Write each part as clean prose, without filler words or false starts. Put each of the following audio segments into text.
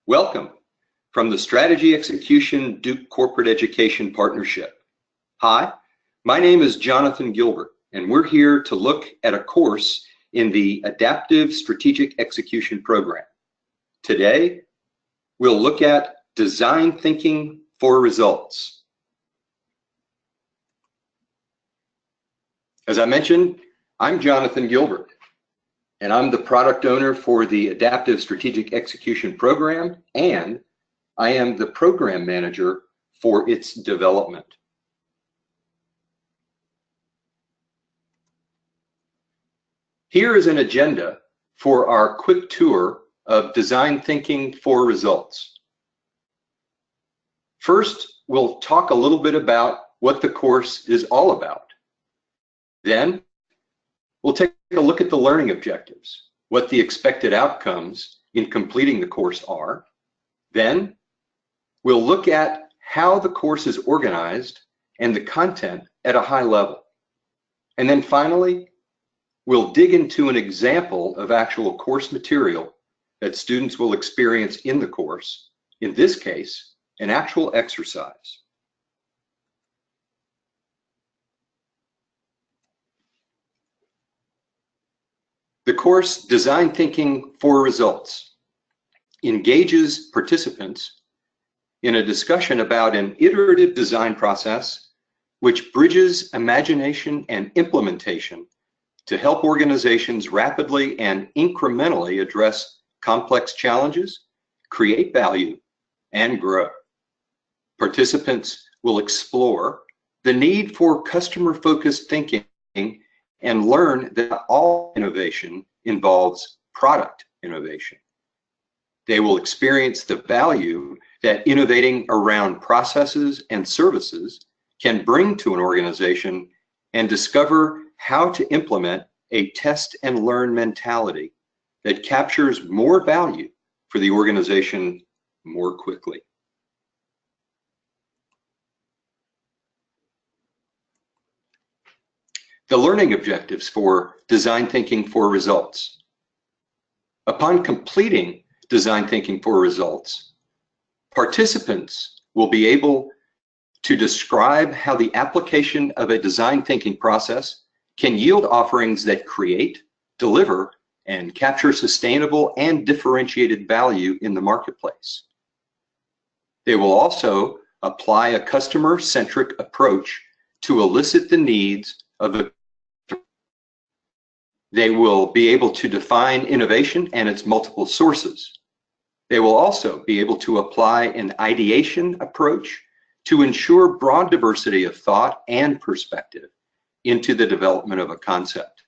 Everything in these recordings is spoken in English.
Welcome from the Strategy Execution Duke Corporate Education Partnership. Hi, my name is Jonathan Gilbert, and we're here to look at a course in the Adaptive Strategic Execution Program. Today, we'll look at Design Thinking for Results. As I mentioned, I'm Jonathan Gilbert, and I'm the product owner for the Adaptive Strategic Execution Program, and I am the program manager for its development. Here is an agenda for our quick tour of Design Thinking for Results. First, we'll talk a little bit about what the course is all about. Then, we'll take a look at the learning objectives, what the expected outcomes in completing the course are. Then, we'll look at how the course is organized and the content at a high level. And then finally, we'll dig into an example of actual course material that students will experience in the course, in this case, an actual exercise. The course Design Thinking for Results engages participants in a discussion about an iterative design process which bridges imagination and implementation to help organizations rapidly and incrementally address complex challenges, create value, and grow. Participants will explore the need for customer-focused thinking and learn that all innovation involves product innovation. They will experience the value that innovating around processes and services can bring to an organization and discover how to implement a test and learn mentality that captures more value for the organization more quickly. The learning objectives for Design Thinking for Results. Upon completing Design Thinking for Results, participants will be able to describe how the application of a design thinking process can yield offerings that create, deliver, and capture sustainable and differentiated value in the marketplace. They will also apply a customer-centric approach to elicit the needs of the. They will be able to define innovation and its multiple sources. They will also be able to apply an ideation approach to ensure broad diversity of thought and perspective into the development of a concept.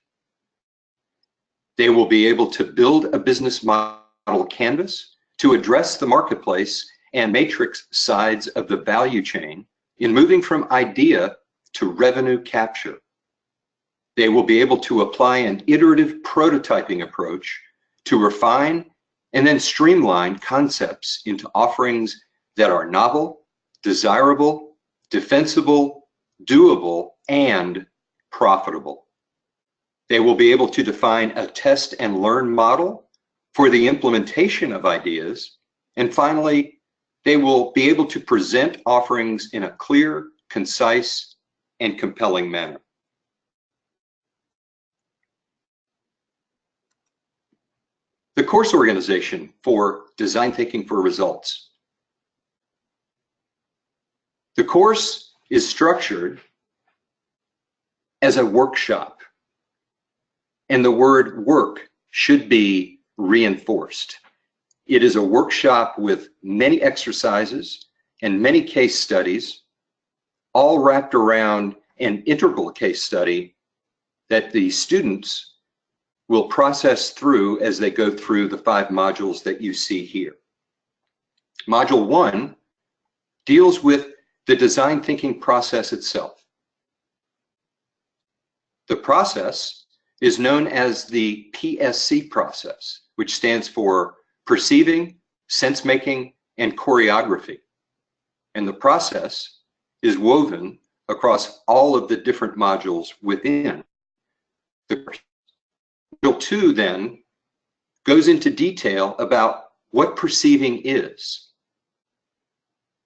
They will be able to build a business model canvas to address the marketplace and matrix sides of the value chain in moving from idea to revenue capture. They will be able to apply an iterative prototyping approach to refine and then streamline concepts into offerings that are novel, desirable, defensible, doable, and profitable. They will be able to define a test and learn model for the implementation of ideas. And finally, they will be able to present offerings in a clear, concise, and compelling manner. The course organization for Design Thinking for Results. The course is structured as a workshop, and the word work should be reinforced. It is a workshop with many exercises and many case studies, all wrapped around an integral case study that the students will process through as they go through the 5 modules that you see here. Module 1 deals with the design thinking process itself. The process is known as the PSC process, which stands for Perceiving, Sense-Making, and Choreography. And the process is woven across all of the different modules within the course. Module 2 then goes into detail about what perceiving is.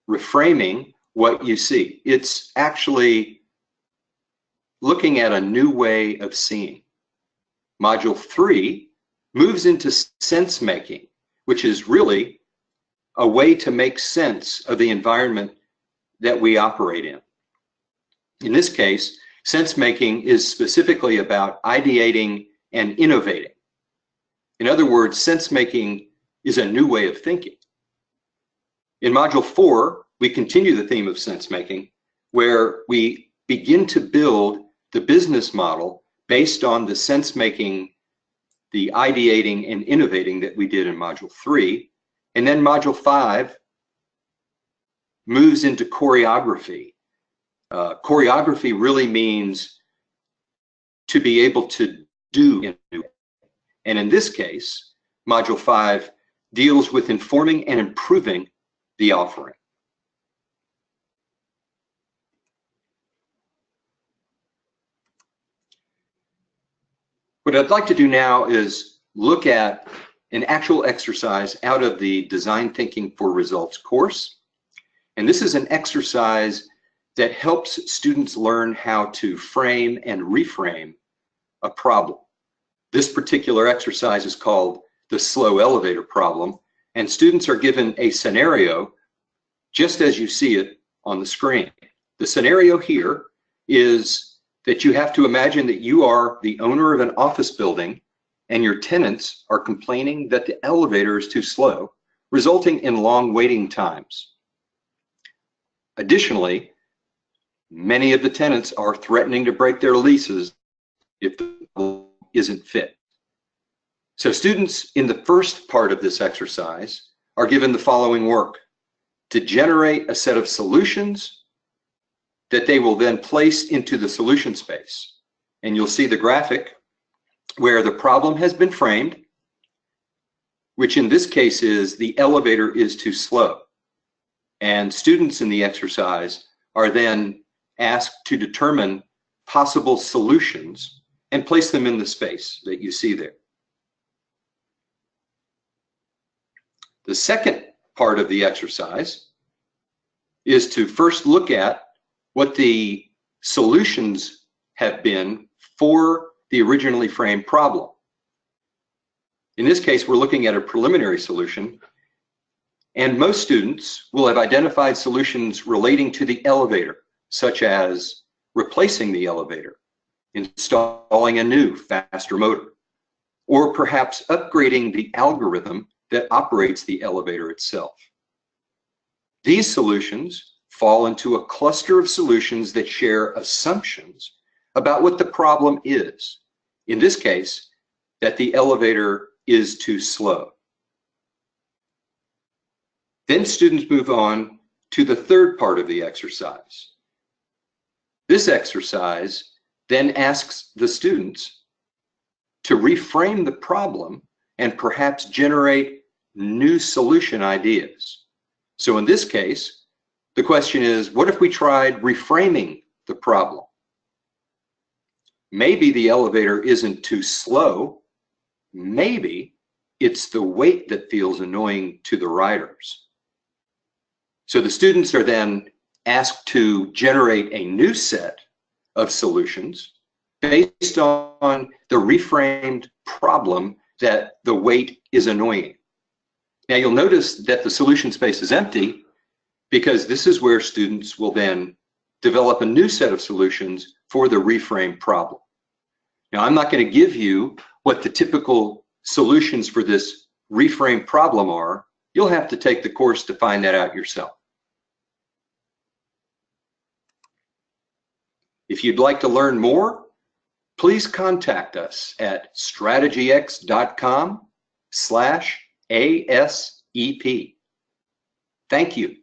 Reframing what you see. It's actually looking at a new way of seeing. Module 3 moves into sense making, which is really a way to make sense of the environment that we operate in. In this case, sense making is specifically about ideating and innovating. In other words, sense making is a new way of thinking. In Module 4, we continue the theme of sense making, where we begin to build the business model based on the sense making, the ideating and innovating that we did in Module 3. And then Module 5 moves into choreography. Choreography really means to be able to do in a new way. And in this case, Module 5 deals with informing and improving the offering. What I'd like to do now is look at an actual exercise out of the Design Thinking for Results course. And this is an exercise that helps students learn how to frame and reframe a problem. This particular exercise is called the slow elevator problem, and students are given a scenario just as you see it on the screen. The scenario here is that you have to imagine that you are the owner of an office building and your tenants are complaining that the elevator is too slow, resulting in long waiting times. Additionally, many of the tenants are threatening to break their leases if the building isn't fit. So students in the first part of this exercise are given the following work: to generate a set of solutions that they will then place into the solution space. And you'll see the graphic where the problem has been framed, which in this case is the elevator is too slow. And students in the exercise are then asked to determine possible solutions and place them in the space that you see there. The second part of the exercise is to first look at what the solutions have been for the originally framed problem. In this case, we're looking at a preliminary solution, and most students will have identified solutions relating to the elevator, such as replacing the elevator, installing a new, faster motor, or perhaps upgrading the algorithm that operates the elevator itself. These solutions fall into a cluster of solutions that share assumptions about what the problem is. In this case, that the elevator is too slow. Then students move on to the third part of the exercise. This exercise then asks the students to reframe the problem and perhaps generate new solution ideas. So in this case, the question is, what if we tried reframing the problem? Maybe the elevator isn't too slow. Maybe it's the wait that feels annoying to the riders. So the students are then asked to generate a new set of solutions based on the reframed problem that the wait is annoying. Now you'll notice that the solution space is empty because this is where students will then develop a new set of solutions for the reframed problem. Now I'm not going to give you what the typical solutions for this reframed problem are. You'll have to take the course to find that out yourself. If you'd like to learn more, please contact us at strategyx.com/ASEP. Thank you.